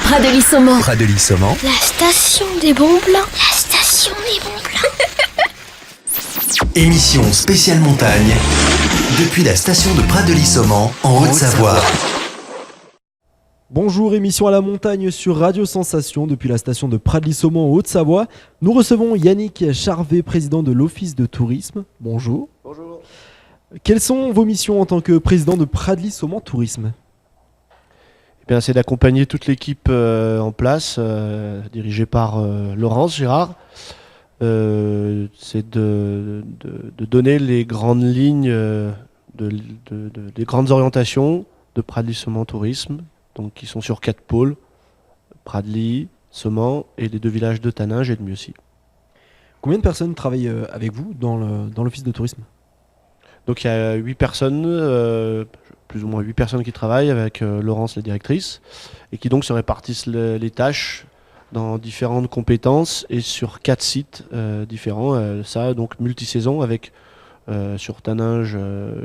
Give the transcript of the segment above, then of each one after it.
Pradelis-Saumon. Pradelis-Saumon. La station des bons plans. La station des bons plans. Émission spéciale montagne depuis la station de Pradelis-Saumon en Haute-Savoie. Bonjour, émission à la montagne sur Radio Sensation depuis la station de Pradelis-Saumon en Haute-Savoie. Nous recevons Yannick Charvet, président de l'Office de tourisme. Bonjour. Bonjour. Quelles sont vos missions en tant que président de Pradelis-Saumon Tourisme ? Eh bien, c'est d'accompagner toute l'équipe en place, dirigée par Laurence Gérard. C'est de donner les grandes lignes, les grandes orientations de Pradelis-Saumon Tourisme, donc qui sont sur 4 pôles, Pradelis, Saumon et les 2 villages de Taninges et de Mieuxy. Combien de personnes travaillent avec vous dans l'Office de tourisme ? Donc il y a 8 personnes, plus ou moins 8 personnes qui travaillent avec Laurence, la directrice, et qui donc se répartissent les tâches dans différentes compétences et sur 4 sites différents. Ça, donc multisaison avec sur Taninges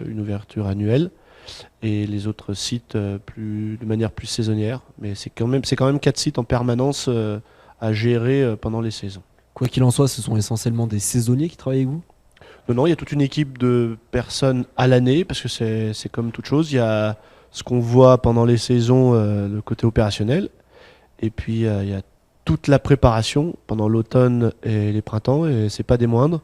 une ouverture annuelle et les autres sites de manière plus saisonnière. Mais c'est quand même 4 sites en permanence à gérer pendant les saisons. Quoi qu'il en soit, ce sont essentiellement des saisonniers qui travaillent avec vous ? Non, il y a toute une équipe de personnes à l'année, parce que c'est comme toute chose. Il y a ce qu'on voit pendant les saisons, le côté opérationnel, et puis il y a toute la préparation pendant l'automne et les printemps, et c'est pas des moindres.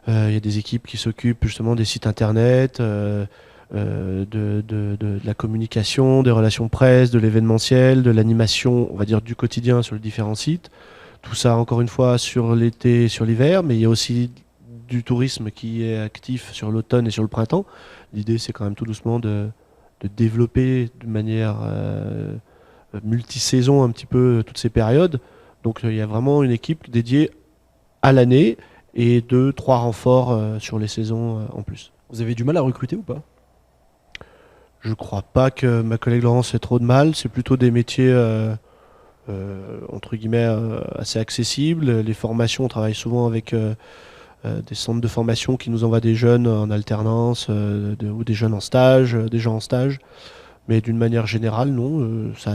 Il y a des équipes qui s'occupent justement des sites internet, de la communication, des relations presse, de l'événementiel, de l'animation, on va dire du quotidien sur les différents sites. Tout ça encore une fois sur l'été, sur l'hiver, mais il y a aussi du tourisme qui est actif sur l'automne et sur le printemps. L'idée, c'est quand même tout doucement de développer de manière multisaison un petit peu toutes ces périodes. Donc il y a vraiment une équipe dédiée à l'année et 2-3 renforts sur les saisons en plus. Vous avez du mal à recruter ou pas ? Je crois pas que ma collègue Laurence ait trop de mal. C'est plutôt des métiers entre guillemets assez accessibles. Les formations, on travaille souvent avec des centres de formation qui nous envoient des jeunes en alternance ou des jeunes en stage, des gens en stage. Mais d'une manière générale, non, ça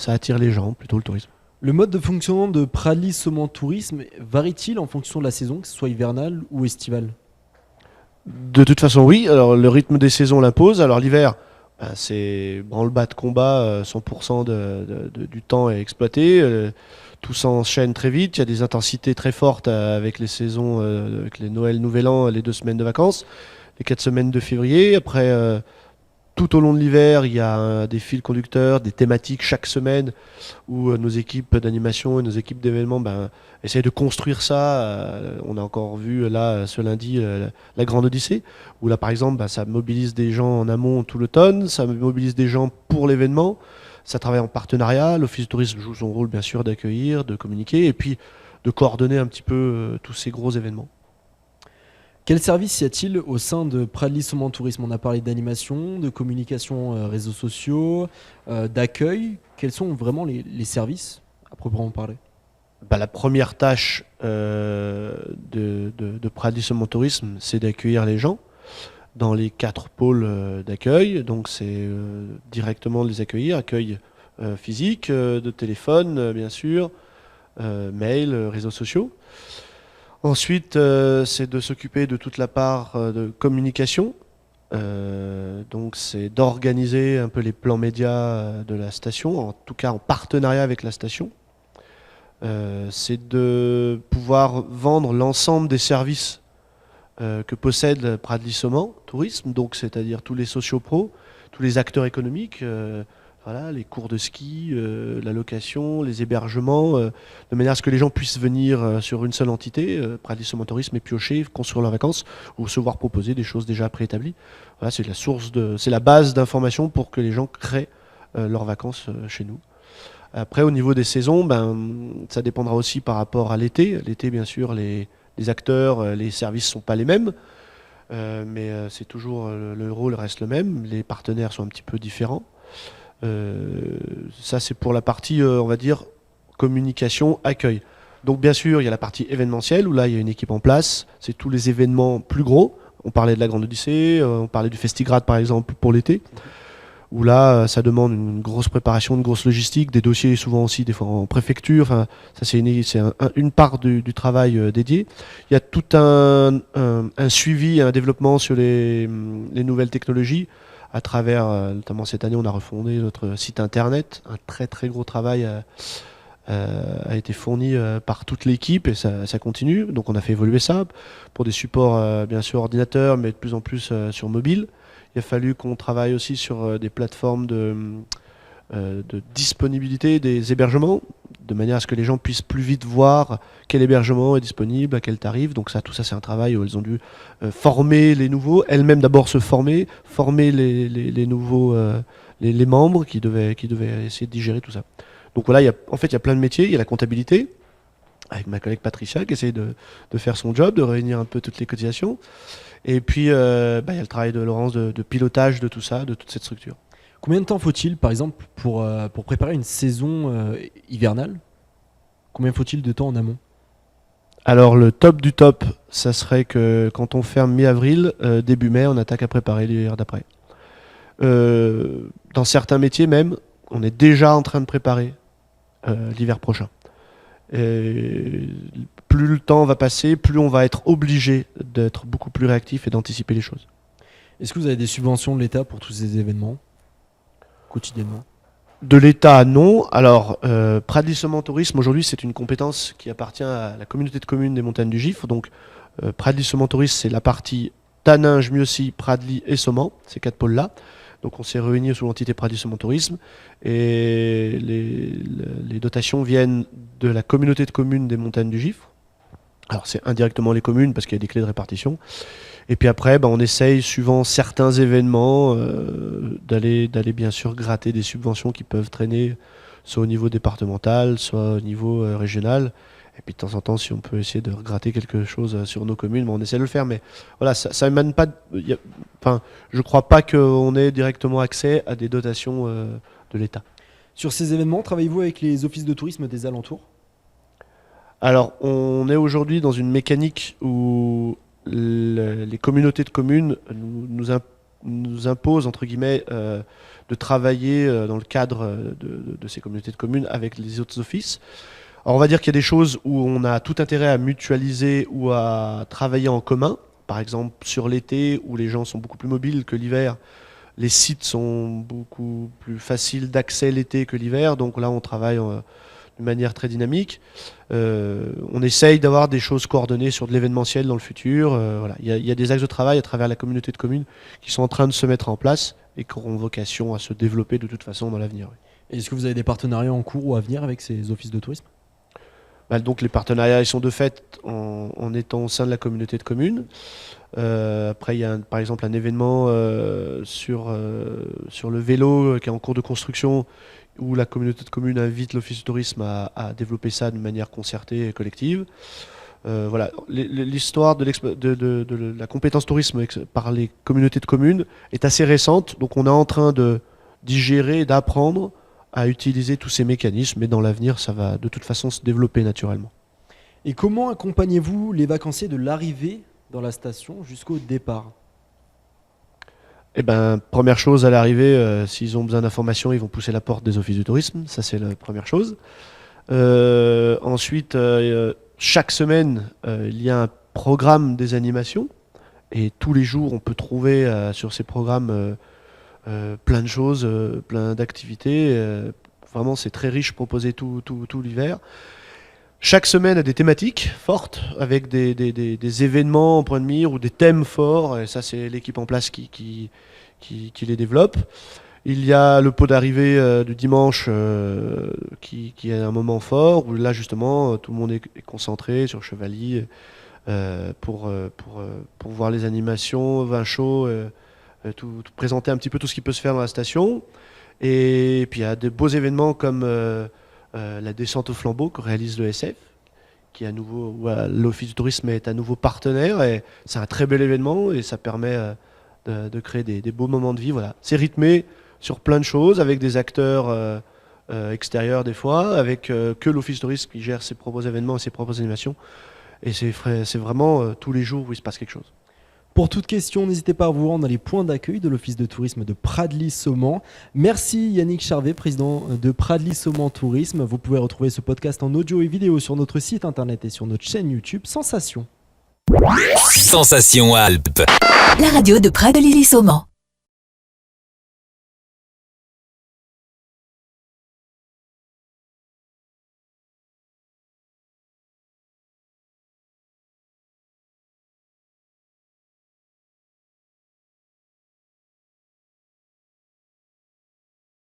attire les gens, plutôt le tourisme. Le mode de fonctionnement de Pradelis-Saumon Tourisme varie-t-il en fonction de la saison, que ce soit hivernale ou estivale ? De toute façon, oui. Alors, le rythme des saisons l'impose. Alors, l'hiver, c'est branle-bas de combat, 100% du temps est exploité. Tout s'enchaîne très vite. Il y a des intensités très fortes avec les saisons, avec les Noël, Nouvel An, les 2 semaines de vacances, les 4 semaines de février. Après, tout au long de l'hiver, il y a des fils conducteurs, des thématiques chaque semaine où nos équipes d'animation et nos équipes d'événements essayent de construire ça. On a encore vu là ce lundi la Grande Odyssée, où là par exemple ça mobilise des gens en amont tout l'automne, ça mobilise des gens pour l'événement, ça travaille en partenariat. L'Office de tourisme joue son rôle bien sûr d'accueillir, de communiquer et puis de coordonner un petit peu tous ces gros événements. Quel service y a-t-il au sein de Pradelis-Saumon Tourisme ? On a parlé d'animation, de communication réseaux sociaux, d'accueil. Quels sont vraiment les services à proprement parler ? La première tâche de Pradelis-Saumon Tourisme, c'est d'accueillir les gens dans les 4 pôles d'accueil. Donc c'est directement les accueillir, accueil physique, de téléphone bien sûr, mail, réseaux sociaux. Ensuite, c'est de s'occuper de toute la part de communication. Donc, c'est d'organiser un peu les plans médias de la station, en tout cas en partenariat avec la station. C'est de pouvoir vendre l'ensemble des services que possède Pradelis-Saumon Tourisme, donc c'est-à-dire tous les sociopros, tous les acteurs économiques. Voilà, les cours de ski, la location, les hébergements, de manière à ce que les gens puissent venir sur une seule entité, Pradelis-Saumon Tourisme, et piocher, construire leurs vacances, ou se voir proposer des choses déjà préétablies. Voilà, c'est la base d'information pour que les gens créent leurs vacances chez nous. Après, au niveau des saisons, ça dépendra aussi par rapport à l'été. L'été, bien sûr, les acteurs, les services ne sont pas les mêmes, mais c'est toujours le rôle reste le même. Les partenaires sont un petit peu différents. Ça c'est pour la partie on va dire communication, accueil. Donc bien sûr il y a la partie événementielle où là il y a une équipe en place, c'est tous les événements plus gros. On parlait de la Grande Odyssée, on parlait du Festigrad par exemple pour l'été, où là, ça demande une grosse préparation, une grosse logistique, des dossiers souvent aussi des fois en préfecture. Enfin, ça c'est une part du travail dédié. Il y a tout un suivi, un développement sur les nouvelles technologies à travers, notamment cette année, on a refondé notre site internet. Un très très gros travail a été fourni par toute l'équipe et ça continue. Donc on a fait évoluer ça pour des supports bien sûr ordinateurs, mais de plus en plus sur mobile. Il a fallu qu'on travaille aussi sur des plateformes de disponibilité des hébergements, de manière à ce que les gens puissent plus vite voir quel hébergement est disponible, à quel tarif. Donc ça, tout ça, c'est un travail où elles ont dû former les nouveaux, elles-mêmes d'abord se former les nouveaux, les membres qui devaient essayer de digérer tout ça. Donc voilà, en fait, il y a plein de métiers. Il y a la comptabilité, avec ma collègue Patricia, qui essaie de faire son job, de réunir un peu toutes les cotisations. Et puis, il y a le travail de Laurence de pilotage de tout ça, de toute cette structure. Combien de temps faut-il, par exemple, pour préparer une saison hivernale? Combien faut-il de temps en amont? Alors, le top du top, ça serait que quand on ferme mi-avril, début mai, on attaque à préparer l'hiver d'après. Dans certains métiers même, on est déjà en train de préparer l'hiver prochain. Et plus le temps va passer, plus on va être obligé d'être beaucoup plus réactif et d'anticiper les choses. Est-ce que vous avez des subventions de l'État pour tous ces événements quotidiennement? De l'État, non. Alors, Pradly Tourisme, aujourd'hui, c'est une compétence qui appartient à la communauté de communes des Montagnes du Gifre. Donc, Pradly Tourisme, c'est la partie Taninges, Mieuxy, Pradly et Soman, ces 4 pôles-là. Donc on s'est réunis sous l'entité Pradly Tourisme et les dotations viennent de la communauté de communes des Montagnes du Gifre. Alors c'est indirectement les communes parce qu'il y a des clés de répartition. Et puis après, on essaye, suivant certains événements, d'aller bien sûr gratter des subventions qui peuvent traîner, soit au niveau départemental, soit au niveau régional. Et puis de temps en temps, si on peut essayer de gratter quelque chose sur nos communes, on essaie de le faire. Mais voilà, ça émane pas. Je crois pas qu'on ait directement accès à des dotations de l'État. Sur ces événements, travaillez-vous avec les offices de tourisme des alentours? Alors, on est aujourd'hui dans une mécanique où les communautés de communes nous imposent, entre guillemets, de travailler dans le cadre de ces communautés de communes avec les autres offices. Alors on va dire qu'il y a des choses où on a tout intérêt à mutualiser ou à travailler en commun. Par exemple, sur l'été, où les gens sont beaucoup plus mobiles que l'hiver, les sites sont beaucoup plus faciles d'accès l'été que l'hiver. Donc là, on travaille de manière très dynamique. On essaye d'avoir des choses coordonnées sur de l'événementiel dans le futur. Voilà. Il y a des axes de travail à travers la communauté de communes qui sont en train de se mettre en place et qui auront vocation à se développer de toute façon dans l'avenir. Oui. Et est-ce que vous avez des partenariats en cours ou à venir avec ces offices de tourisme? Donc les partenariats ils sont de fait en étant au sein de la communauté de communes. Après il y a par exemple un événement sur le vélo qui est en cours de construction où la communauté de communes invite l'office de tourisme à développer ça de manière concertée et collective. Voilà, l'histoire de la compétence tourisme par les communautés de communes est assez récente, donc on est en train de digérer, d'apprendre à utiliser tous ces mécanismes, mais dans l'avenir, ça va de toute façon se développer naturellement. Et comment accompagnez-vous les vacanciers de l'arrivée dans la station jusqu'au départ? Eh ben, première chose à l'arrivée, s'ils ont besoin d'informations, ils vont pousser la porte des offices du tourisme, ça c'est la première chose. Ensuite, chaque semaine, il y a un programme des animations, et tous les jours, on peut trouver sur ces programmes plein de choses, plein d'activités. Vraiment, c'est très riche proposé tout l'hiver. Chaque semaine a des thématiques fortes, avec des événements en point de mire ou des thèmes forts. Et ça, c'est l'équipe en place qui les développe. Il y a le pot d'arrivée du dimanche qui est un moment fort, où là, justement, tout le monde est concentré sur Chevalier pour voir les animations, vin chaud, tout présenter un petit peu tout ce qui peut se faire dans la station. Et puis il y a de beaux événements comme la descente au flambeau que réalise l'ESF, qui est à nouveau, l'Office du tourisme est à nouveau partenaire, et c'est un très bel événement et ça permet de créer des beaux moments de vie. Voilà. C'est rythmé sur plein de choses, avec des acteurs extérieurs des fois, avec que l'Office du tourisme qui gère ses propres événements et ses propres animations. Et c'est vraiment tous les jours où il se passe quelque chose. Pour toute question, n'hésitez pas à vous rendre dans les points d'accueil de l'Office de tourisme de Pradly-Saumont. Merci Yannick Charvet, président de Pradly-Saumont Tourisme. Vous pouvez retrouver ce podcast en audio et vidéo sur notre site internet et sur notre chaîne YouTube Sensation. Sensation Alpes. La radio de Pradly-Saumont.